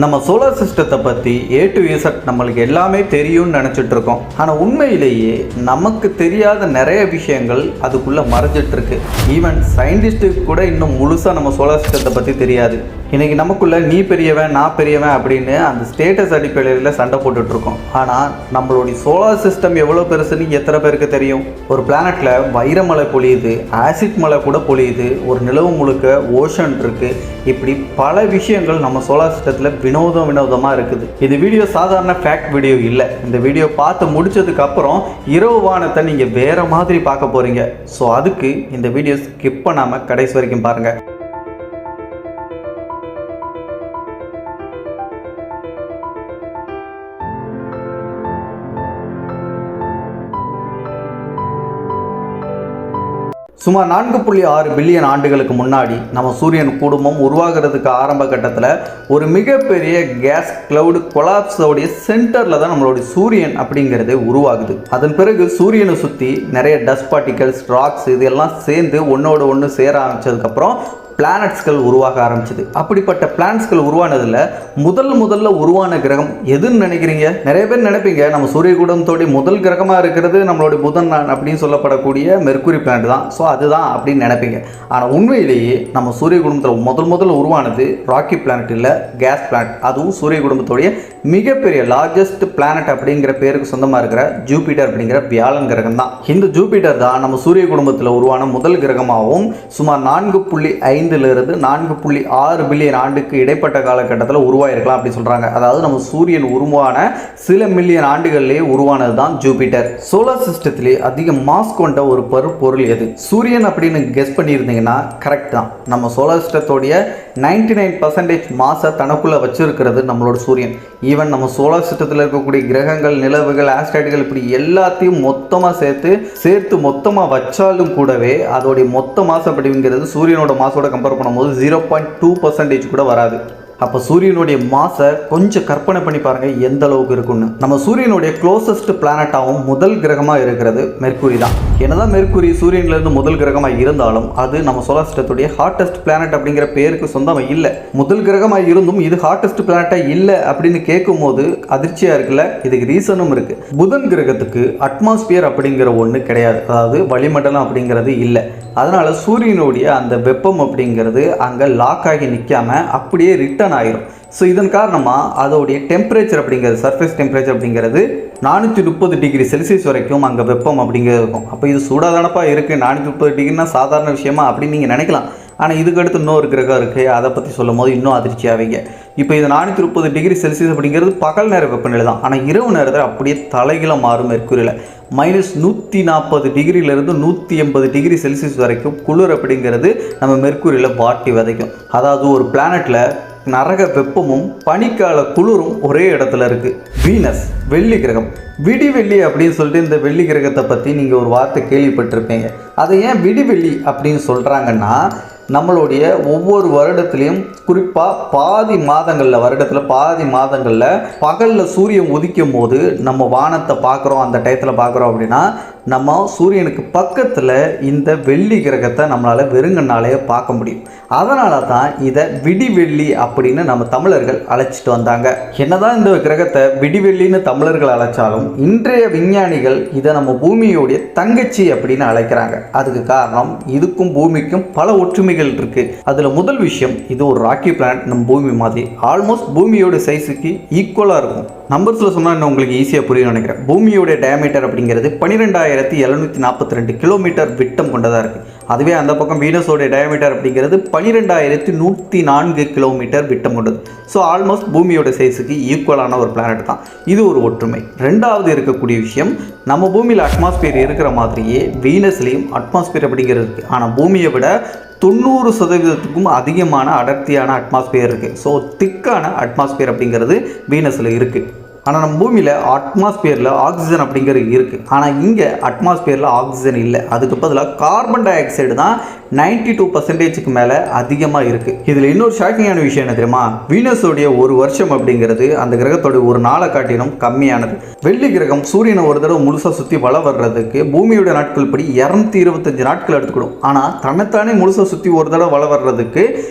நம்ம சோலார் சிஸ்டத்தை பற்றி A to Z நம்மளுக்கு எல்லாமே தெரியும்னு நினச்சிட்டு இருக்கோம். ஆனால் உண்மையிலேயே நமக்கு தெரியாத நிறைய விஷயங்கள் அதுக்குள்ளே மறைஞ்சிட்டு இருக்கு. ஈவன் சயின்டிஸ்ட்டுக்கு கூட இன்னும் முழுசாக நம்ம சோலார் சிஸ்டத்தை பற்றி தெரியாது. இன்றைக்கி நமக்குள்ளே நீ பெரியவன் நான் பெரியவன் அப்படின்னு அந்த ஸ்டேட்டஸ் அடிப்படையில் சண்டை போட்டுட்ருக்கோம். ஆனால் நம்மளுடைய சோலார் சிஸ்டம் எவ்வளோ பெருசுன்னு எத்தனை பேருக்கு தெரியும்? ஒரு பிளானட்டில் வைரமலை பொழியுது, ஆசிட் மலை கூட பொழியுது, ஒரு நிலவு முழுக்க ஓஷன் இருக்குது. இப்படி பல விஷயங்கள் நம்ம சோலார் சிஸ்டத்தில் வினோதமாக இருக்குது. இது வீடியோ சாதாரண ஃபேக்ட் வீடியோ இல்லை. இந்த வீடியோ பார்த்து முடிச்சதுக்கு அப்புறம் இரவு வானத்தை நீங்கள் வேறு மாதிரி பார்க்க போகிறீங்க. ஸோ அதுக்கு இந்த வீடியோ ஸ்கிப் பண்ணாமல் கடைசி வரைக்கும் பாருங்கள். சுமார் 4.6 பில்லியன் ஆண்டுகளுக்கு முன்னாடி நம்ம சூரியன் குடும்பம் உருவாகிறதுக்கு ஆரம்ப கட்டத்தில் ஒரு மிகப்பெரிய கேஸ் கிளவுட் கொலாப்ஸோடைய சென்டரில் தான் நம்மளுடைய சூரியன் அப்படிங்கிறது உருவாகுது. அதன் பிறகு சூரியனை சுற்றி நிறைய டஸ்ட் பார்ட்டிகல்ஸ், ராக்ஸ் இதெல்லாம் சேர்ந்து ஒன்றோட ஒன்று சேர ஆரம்பித்ததுக்கப்புறம் பிளானட்ஸ்கள் உருவாக ஆரம்பிச்சது. அப்படிப்பட்ட பிளானட்ஸ்கள் உருவானதில் முதல்ல உருவான கிரகம் எதுன்னு நினைக்கிறீங்க? நிறைய பேர் நினைப்பீங்க நம்ம சூரிய குடும்பத்தோடைய முதல் கிரகமாக இருக்கிறது நம்மளுடைய புதன் அப்படின்னு சொல்லப்படக்கூடிய மெர்க்குரி பிளானட் தான். ஸோ அதுதான் அப்படின்னு நினைப்பீங்க. ஆனால் உண்மையிலேயே நம்ம சூரிய குடும்பத்தில் முதல்ல உருவானது ராக்கி பிளானட் இல்லை, கேஸ் பிளானட். அதுவும் சூரிய குடும்பத்துடைய மிகப்பெரிய லார்ஜஸ்ட் பிளானட் அப்படிங்கிற பேருக்கு சொந்தமாக இருக்கிற ஜூபிட்டர் அப்படிங்கிற வியாழன் கிரகம் தான். இந்த ஜூபிட்டர் தான் நம்ம சூரிய குடும்பத்தில் உருவான முதல் கிரகமாகவும் சுமார் 4.5 4.6 பில்லியன் ஆண்டுக்கு இடைப்பட்ட காலகட்டத்தில் உருவாயிருக்கலாம் அப்படி சொல்றாங்க. அதாவது நம்ம சூரியன் உருவான சில மில்லியன் ஆண்டுகளிலேயே உருவானது தான் ஜூபிட்டர். சோலார் சிஸ்டத்திலே அதிக மாஸ் கொண்ட ஒரு பொருள் எது? சூரியன் அப்படின்னு கெஸ் பண்ணியிருந்தீங்கன்னா கரெக்ட் தான். நம்ம சோலார் சிஸ்டத்தோடைய 99% மாஸை தனக்குள்ள வச்சிருக்கிறது நம்மளோட சூரியன். ஈவன் நம்ம சோலார் சிஸ்டத்தில் இருக்கக்கூடிய கிரகங்கள், நிலவுகள், ஆஸ்ட்ராய்டுகள் இப்படி எல்லாத்தையும் மொத்தமாக சேர்த்து மொத்தமாக வச்சாலும் கூடவே அதோடைய மொத்த மாஸ் அப்படிங்கிறது சூரியனோட மாசோட கம்பேர் பண்ணும்போது 0.2% கூட வராது. அப்போ சூரியனுடைய மாஸை கொஞ்சம் கற்பனை பண்ணி பாருங்கள் எந்த அளவுக்கு இருக்குன்னு. நம்ம சூரியனுடைய க்ளோசஸ்ட் பிளானட்டாகவும் முதல் கிரகமாக இருக்கிறது மெர்க்குரி தான். என்னதான் மெர்க்குரி சூரியன்லேருந்து முதல் கிரகமாக இருந்தாலும் அது நம்ம சோலார் சிஸ்டத்துடைய ஹாட்டஸ்ட் பிளானட் அப்படிங்கிற பேருக்கு சொந்தமாக இல்லை. முதல் கிரகமாக இருந்தும் இது ஹாட்டஸ்ட் பிளானட்டாக இல்லை அப்படின்னு கேட்கும் போது அதிர்ச்சியாக இருக்குல்ல? இதுக்கு ரீசனும் இருக்குது. புதன் கிரகத்துக்கு அட்மாஸ்பியர் அப்படிங்கிற ஒன்று கிடையாது, அதாவது வளிமண்டலம் அப்படிங்கிறது இல்லை. அதனால் சூரியனுடைய அந்த வெப்பம் அப்படிங்கிறது அங்கே லாக் ஆகி நிற்காம அப்படியே ரிட்டர்ன் ஆயிரும். ஸோ இதன் காரணமாக அதோடைய டெம்பரேச்சர் அப்படிங்கிறது, சர்ஃபேஸ் டெம்பரேச்சர் அப்படிங்கிறது 430 டிகிரி செல்சியஸ் வரைக்கும் அங்கே வெப்பம் அப்படிங்கிறது இருக்கும். அப்போ இது சூடாதானப்பா இருக்குது, 430 டிகிரினா சாதாரண விஷயமா அப்படின்னு நீங்கள் நினைக்கலாம். ஆனால் இதுக்கடுத்து இன்னொரு கிரகம் இருக்குது, அதை பற்றி சொல்லும் போது இன்னும் அதிர்ச்சியாவீங்க. இப்போ இது 430 டிகிரி செல்சியஸ் அப்படிங்கிறது பகல் நேர வெப்பநிலை தான். ஆனால் இரவு நேரத்தில் அப்படியே தலைகீழ மாறும். மெர்க்குரியில் -140 டிகிரியிலிருந்து 180 டிகிரி செல்சியஸ் வரைக்கும் குளிர் அப்படிங்கிறது நம்ம மெர்க்குரியில் வாட்டி விதைக்கும். அதாவது ஒரு பிளானட்டில் நரக வெப்பமும் பனிக்கால குளிரும் ஒரே இடத்துல இருக்குது. வீனஸ், வெள்ளி கிரகம். விடிவெள்ளி அப்படின்னு சொல்லிட்டு இந்த வெள்ளி கிரகத்தை பற்றி நீங்கள் ஒரு வார்த்தை கேள்விப்பட்டிருப்பீங்க. அதை ஏன் விடிவெள்ளி அப்படின்னு சொல்கிறாங்கன்னா, நம்மளுடைய ஒவ்வொரு வருடத்துலேயும் குறிப்பாக வருடத்தில் பாதி மாதங்களில் பகலில் சூரியன் உதிக்கும் போது நம்ம வானத்தை பார்க்குறோம், அந்த டயத்தில் பார்க்குறோம் அப்படின்னா நம்ம சூரியனுக்கு பக்கத்தில் இந்த வெள்ளி கிரகத்தை நம்மளால் வெறுங்கனாலே பார்க்க முடியும். அதனால தான் இதை விடிவெள்ளி அப்படின்னு நம்ம தமிழர்கள் அழைச்சிட்டு வந்தாங்க. என்னதான் இந்த கிரகத்தை விடிவெள்ளின்னு தமிழர்கள் அழைச்சாலும் இன்றைய விஞ்ஞானிகள் இதை நம்ம பூமியோடைய தங்கச்சி அப்படின்னு அழைக்கிறாங்க. அதுக்கு காரணம் இதுக்கும் பூமிக்கும் பல ஒற்றுமைகள் இருக்கு. அதுல முதல் விஷயம், இது ஒரு ராக்கி பிளானட். நம்ம பூமி மாதிரி ஆல்மோஸ்ட் பூமியோட சைஸுக்கு ஈக்குவலா இருக்கும். நம்பர்ஸ்ல சொன்னா உங்களுக்கு ஈஸியா புரியும் நினைக்கிறேன். பூமியோட டயமீட்டர் அப்படிங்கிறது 12,742 கிலோமீட்டர் விட்டம் கொண்டதா இருக்கு. அதுவே அந்த பக்கம் வீனஸோட டயமீட்டர் அப்படிங்கிறது 12,104 கிலோமீட்டர் விட்டம் கொண்டது. ஸோ ஆல்மோஸ்ட் பூமியோட சைஸுக்கு ஈக்குவலான ஒரு பிளானட் தான். இது ஒரு ஒற்றுமை. ரெண்டாவது இருக்கக்கூடிய விஷயம், நம்ம பூமியில் அட்மாஸ்பியர் இருக்கிற மாதிரியே வீனஸ்லேயும் அட்மாஸ்பியர் அப்படிங்கிறது இருக்குது. ஆனால் பூமியை விட 90% அதிகமான அடர்த்தியான அட்மாஸ்பியர் இருக்குது. ஸோ திக்கான அட்மாஸ்பியர் அப்படிங்கிறது வீனஸில் இருக்குது. ஆனால் நம்ம பூமியில் அட்மாஸ்பியரில் ஆக்சிஜன் அப்படிங்கிறது இருக்குது. ஆனால் இங்கே அட்மாஸ்பியரில் ஆக்சிஜன் இல்லை. அதுக்கு பதிலாக கார்பன் டை ஆக்சைடு தான் 92% மேலே அதிகமாக இருக்குது. இதில் இன்னொரு ஷாக்கிங்கான விஷயம் என்ன தெரியுமா? வீனஸோடைய ஒரு வருஷம் அப்படிங்கிறது அந்த கிரகத்தோட ஒரு நாளை காட்டிலும் கம்மியானது. வெள்ளி கிரகம் சூரியனை ஒரு தடவை முழுசாக சுற்றி வள வர்றதுக்கு பூமியோட நாட்கள் படி 225 நாட்கள் எடுத்துக்கிடும். ஆனால் தன்னைத்தானே முழுசாக சுற்றி ஒரு தடவை வள வர்றதுக்கு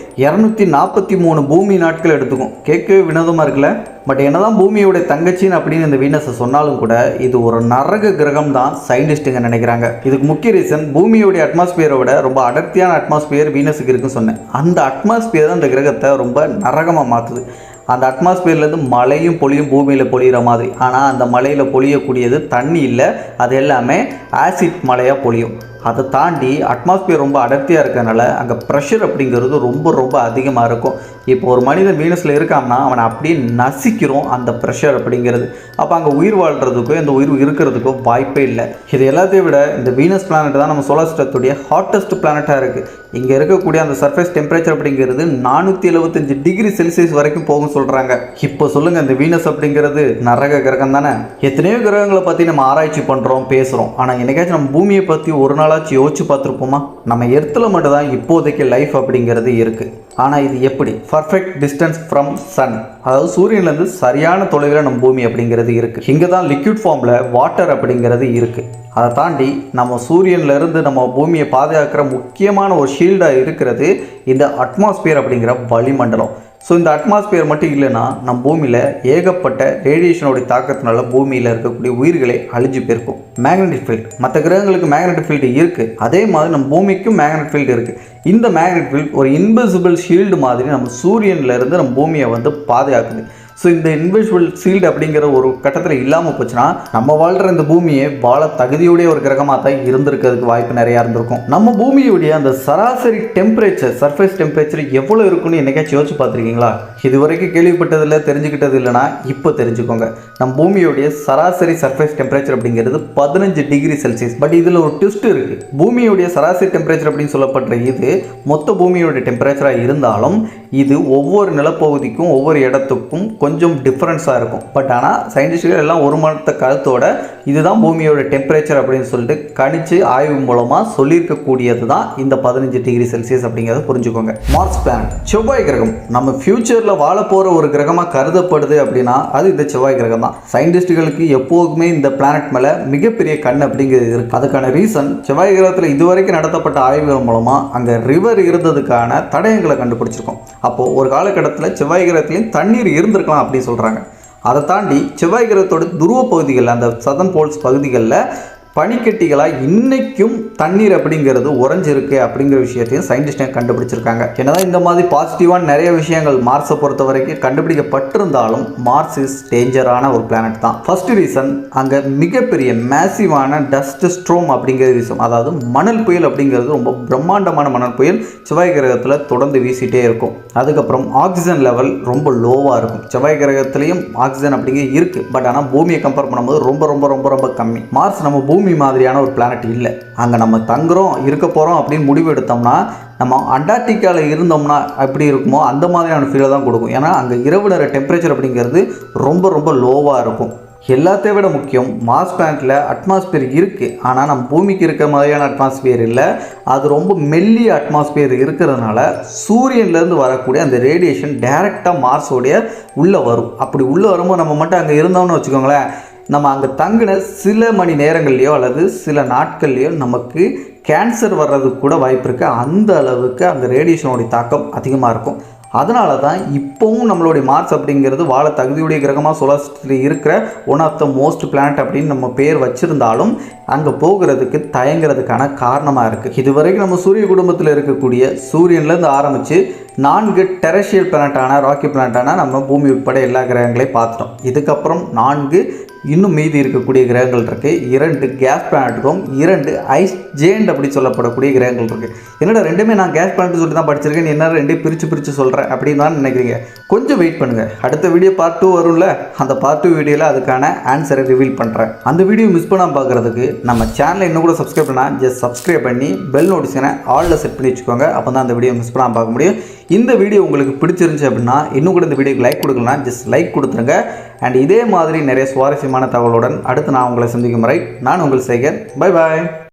243 பூமி நாட்கள் எடுத்துக்கும். கேட்கவே வினோதமாக இருக்குல்ல? பட் என்னதான் பூமியோட தங்கச்சின்னு அப்படின்னு இந்த வீனஸை சொன்னாலும் கூட இது ஒரு நரக கிரகம் தான் சயின்டிஸ்ட்டுங்க நினைக்கிறாங்க. இதுக்கு முக்கிய ரீசன் பூமியோடைய அட்மாஸ்பியரோட ரொம்ப அடர்த்தியான அட்மாஸ்பியர் வீனஸுக்கு இருக்குன்னு சொன்னேன். அந்த அட்மாஸ்பியர் தான் இந்த கிரகத்தை ரொம்ப நரகமாக மாற்றுது. அந்த அட்மாஸ்பியர்லேருந்து மழையும் பொழியும் பூமியில் பொழிகிற மாதிரி. ஆனால் அந்த மலையில் பொழியக்கூடியது தண்ணி இல்லை, அது எல்லாமே ஆசிட் மழையாக பொழியும். அதை தாண்டி அட்மாஸ்பியர் ரொம்ப அடர்த்தியாக இருக்கிறதுனால அங்கே ப்ரெஷர் அப்படிங்கிறது ரொம்ப ரொம்ப அதிகமாக இருக்கும். இப்போ ஒரு மனிதன் வீனஸில் இருக்கான்னா அவனை அப்படியே நசிக்கிறோம் அந்த ப்ரெஷர் அப்படிங்கிறது. அப்போ அங்கே உயிர் வாழ்கிறதுக்கோ இந்த உயிர் இருக்கிறதுக்கோ வாய்ப்பே இல்லை. இது எல்லாத்தையும் விட இந்த வீனஸ் பிளானட் தான் நம்ம சோலார் சிஸ்டத்துடைய ஹாட்டஸ்ட் பிளானட்டாக இருக்குது. இங்கே இருக்கக்கூடிய அந்த சர்ஃபேஸ் டெம்பரேச்சர் அப்படிங்கிறது 475 டிகிரி செல்சியஸ் வரைக்கும் போகும் சொல்கிறாங்க. இப்போ சொல்லுங்கள், இந்த வீனஸ் அப்படிங்கிறது நரக கிரகம் தானே? எத்தனையோ கிரகங்களை பற்றி நம்ம ஆராய்ச்சி பண்ணுறோம், பேசுகிறோம். ஆனால் என்னைக்காச்சும் நம்ம பூமியை பற்றி ஒரு நாளாச்சும் யோசிச்சு பார்த்துருப்போமா? நம்ம எர்த்தில் மட்டும் தான் இப்போதைக்கு லைஃப் அப்படிங்கிறது இருக்குது. ஆனால் இது எப்படி? பர்ஃபெக்ட் டிஸ்டன்ஸ் ஃப்ரம் சன், அதாவது சூரியன்லேருந்து சரியான தொலைவில் நம்ம பூமி அப்படிங்கிறது இருக்குது. இங்கே தான் லிக்விட் ஃபார்மில் வாட்டர் அப்படிங்கிறது இருக்குது. அதை தாண்டி நம்ம சூரியன்லேருந்து நம்ம பூமியை பாதுகாக்கிற முக்கியமான ஒரு ஷீல்டாக இருக்கிறது இந்த அட்மாஸ்பியர் அப்படிங்கிற வளிமண்டலம். ஸோ இந்த அட்மாஸ்பியர் மட்டும் இல்லைன்னா நம்ம பூமியில் ஏகப்பட்ட ரேடியேஷனோடைய தாக்கத்தினால பூமியில் இருக்கக்கூடிய உயிர்களை அழிஞ்சு போயிருக்கும். மேக்னெட்டிக் ஃபீல்டு, மற்ற கிரகங்களுக்கு மேக்னெட்டிக் ஃபீல்டு இருக்குது, அதே மாதிரி நம்ம பூமிக்கும் மேக்னெட்டிக் ஃபீல்டு இருக்குது. இந்த மேக்னெட்டிக் ஃபீல்டு ஒரு இன்விசிபிள் ஷீல்டு மாதிரி நம்ம சூரியன்லேருந்து நம்ம பூமியை வந்து பாதுகாக்குது. ஸோ இந்த இன்விசிபிள் ஷீல்டு அப்படிங்கிற ஒரு கட்டத்தில் இல்லாமல் போச்சுன்னா நம்ம வாழ்கிற இந்த பூமியை வாழ தகுதியுடைய ஒரு கிரகமாக தான் இருந்திருக்கிறதுக்கு வாய்ப்பு நிறையா இருந்திருக்கும். நம்ம பூமியுடைய அந்த சராசரி டெம்பரேச்சர், சர்ஃபேஸ் டெம்பரேச்சர் எவ்வளோ இருக்குன்னு என்னைக்காச்சும் யோசிச்சு பார்த்துருக்கீங்களா? இது வரைக்கும் கேள்விப்பட்டதில்லை, தெரிஞ்சுக்கிட்டது இல்லைனா இப்போ தெரிஞ்சுக்கோங்க. நம்ம பூமியுடைய சராசரி சர்ஃபேஸ் டெம்பரேச்சர் அப்படிங்கிறது 15 டிகிரி செல்சியஸ். பட் இதில் ஒரு ட்விஸ்ட் இருக்குது. பூமியுடைய சராசரி டெம்பரேச்சர் அப்படின்னு சொல்லப்படுற இது மொத்த பூமியுடைய டெம்பரேச்சராக இருந்தாலும் இது ஒவ்வொரு நிலப்பகுதிக்கும் ஒவ்வொரு இடத்துக்கும் கொஞ்சம் டிஃப்ரென்ஸாக இருக்கும். பட் ஆனால் சயின்டிஸ்டுகள் எல்லாம் ஒரு மரத்த கருத்தோட இதுதான் பூமியோட டெம்பரேச்சர் அப்படின்னு சொல்லிட்டு கணிச்சு ஆய்வு மூலமாக சொல்லியிருக்கக்கூடியது தான் இந்த 15 டிகிரி செல்சியஸ் அப்படிங்கிறத புரிஞ்சுக்கோங்க. மார்ஸ் பிளானட், செவ்வாய் கிரகம், நம்ம ஃபியூச்சரில் வாழ போகிற ஒரு கிரகமாக கருதப்படுது அப்படின்னா அது இந்த செவ்வாய் கிரகம் தான். சயின்டிஸ்டுகளுக்கு எப்போதுமே இந்த பிளானட் மேலே மிகப்பெரிய கண் அப்படிங்கிறது இருக்குது. அதுக்கான ரீசன் செவ்வாய் கிரகத்தில் இதுவரைக்கும் நடத்தப்பட்ட ஆய்வுகள் மூலமாக அங்கே ரிவர் இருந்ததுக்கான தடயங்களை கண்டுபிடிச்சிருக்கோம். அப்போது ஒரு காலகட்டத்தில் செவ்வாய் கிரகத்துலேயும் தண்ணீர் இருந்திருக்கலாம் அப்படின்னு சொல்கிறாங்க. அதை தாண்டி செவ்வாய் கிரகத்தோட துருவ பகுதிகளில், அந்த சதர்ன் போல்ஸ் பகுதிகளில் பனிக்கட்டிகளாக இன்றைக்கும் தண்ணீர் அப்படிங்கிறது உறைஞ்சிருக்கு அப்படிங்கிற விஷயத்தையும் சயின்டிஸ்டை கண்டுபிடிச்சிருக்காங்க. என்னதான் இந்த மாதிரி பாசிட்டிவான நிறைய விஷயங்கள் மார்ஸை பொறுத்த வரைக்கும் கண்டுபிடிக்கப்பட்டிருந்தாலும் மார்ஸ் இஸ் டேஞ்சரான ஒரு பிளானட் தான். ஃபர்ஸ்ட் ரீசன், அங்கே மிகப்பெரிய மேசிவான டஸ்ட் ஸ்ட்ரோம் அப்படிங்கிற விஷயம், அதாவது மணல் புயல் அப்படிங்கிறது ரொம்ப பிரம்மாண்டமான மணல் புயல் செவ்வாய் கிரகத்தில் தொடர்ந்து வீசிட்டே இருக்கும். அதுக்கப்புறம் ஆக்சிஜன் லெவல் ரொம்ப லோவாக இருக்கும். செவ்வாய் கிரகத்திலையும் ஆக்சிஜன் அப்படிங்கிறது இருக்குது, பட் ஆனால் பூமியை கம்பேர் பண்ணும்போது ரொம்ப ரொம்ப ரொம்ப ரொம்ப கம்மி. மார்ஸ் நம்ம பூமி மாதிரியான ஒரு பிளானட் இல்லை. அங்கே நம்ம தங்குறோம், இருக்க போகிறோம் அப்படின்னு முடிவு எடுத்தோம்னா நம்ம அண்டார்டிகாவில் இருந்தோம்னா எப்படி இருக்குமோ அந்த மாதிரியான ஃபீலை தான் கொடுக்கும். ஏன்னா அங்கே இரவு நேர டெம்பரேச்சர் அப்படிங்கிறது ரொம்ப ரொம்ப லோவாக இருக்கும். எல்லாத்தையும் விட முக்கியம், மார்ஸ் பிளானட்டில் அட்மாஸ்பியர் இருக்குது, ஆனால் நம்ம பூமிக்கு இருக்கிற மாதிரியான அட்மாஸ்பியர் இல்லை. அது ரொம்ப மெல்லிய அட்மாஸ்பியர் இருக்கிறதுனால சூரியன்லேருந்து வரக்கூடிய அந்த ரேடியேஷன் டைரெக்டாக மார்ஸோடைய உள்ளே வரும். அப்படி உள்ளே வரும்போது நம்ம மட்டும் அங்கே இருந்தோம்னு வச்சுக்கோங்களேன், நம்ம அங்கே தங்கின சில மணி நேரங்கள்லையோ அல்லது சில நாட்கள்லையோ நமக்கு கேன்சர் வர்றதுக்கு கூட வாய்ப்பு இருக்குது. அந்த அளவுக்கு அந்த ரேடியேஷனோடைய தாக்கம் அதிகமாக இருக்கும். அதனால தான் இப்போவும் நம்மளுடைய மார்ஸ் அப்படிங்கிறது வாழ தகுதியுடைய கிரகமாக சோலார் சிஸ்டத்தில் இருக்கிற one of the most planet அப்படின்னு நம்ம பேர் வச்சுருந்தாலும் அங்கே போகிறதுக்கு தயங்குறதுக்கான காரணமாக இருக்குது. இதுவரைக்கும் நம்ம சூரிய குடும்பத்தில் இருக்கக்கூடிய சூரியன்லேருந்து ஆரம்பித்து 4 டெரஸ்ட்ரியல் பிளானட்டான ராக்கி பிளானட்டான நம்ம பூமி உட்பட எல்லா கிரகங்களையும் பார்த்துட்டோம். இதுக்கப்புறம் 4 இன்னும் மீதி இருக்கக்கூடிய கிரகங்கள் இருக்குது. 2 கேஸ் பிளானட்டுக்கும் 2 ஐஸ் ஜெயண்ட் அப்படி சொல்லப்படக்கூடிய கிரகங்கள் இருக்குது. என்னடா ரெண்டுமே நான் கேஸ் பிளானட் சொல்லி தான் படிச்சிருக்கேன், என்ன ரெண்டையும் பிரித்து சொல்கிறேன் அப்படின்னு தான் நினைக்கிறீங்க. கொஞ்சம் வெயிட் பண்ணுங்கள், அடுத்த வீடியோ பார்ட் 2 வரும்ல, அந்த பார்ட் 2 வீடியோவில் அதுக்கான ஆன்சரை ரிவீல் பண்ணுறேன். அந்த வீடியோ மிஸ் பண்ணாமல் பார்க்குறதுக்கு நம்ம சேனலை இன்னும் கூட சப்ஸ்கிரைப் பண்ணால் ஜஸ்ட் சப்ஸ்கிரைப் பண்ணி பெல் நோட்டிஃபிகேஷனை ஆலில் செட் பண்ணி வச்சுக்கோங்க. அப்போ தான் அந்த வீடியோ மிஸ் பண்ணாமல் பார்க்க முடியும். இந்த வீடியோ உங்களுக்கு பிடிச்சிருந்துச்சு அப்படின்னா இன்னும் கூட இந்த வீடியோக்கு லைக் கொடுக்கலாம், ஜஸ்ட் லைக் கொடுத்துருங்க. அண்ட் இதே மாதிரி நிறைய சுவாரஸ்யமான தகவலுடன் அடுத்து நான் உங்களை சந்திக்கும் வரை நான் உங்கள் சேகர். Bye bye.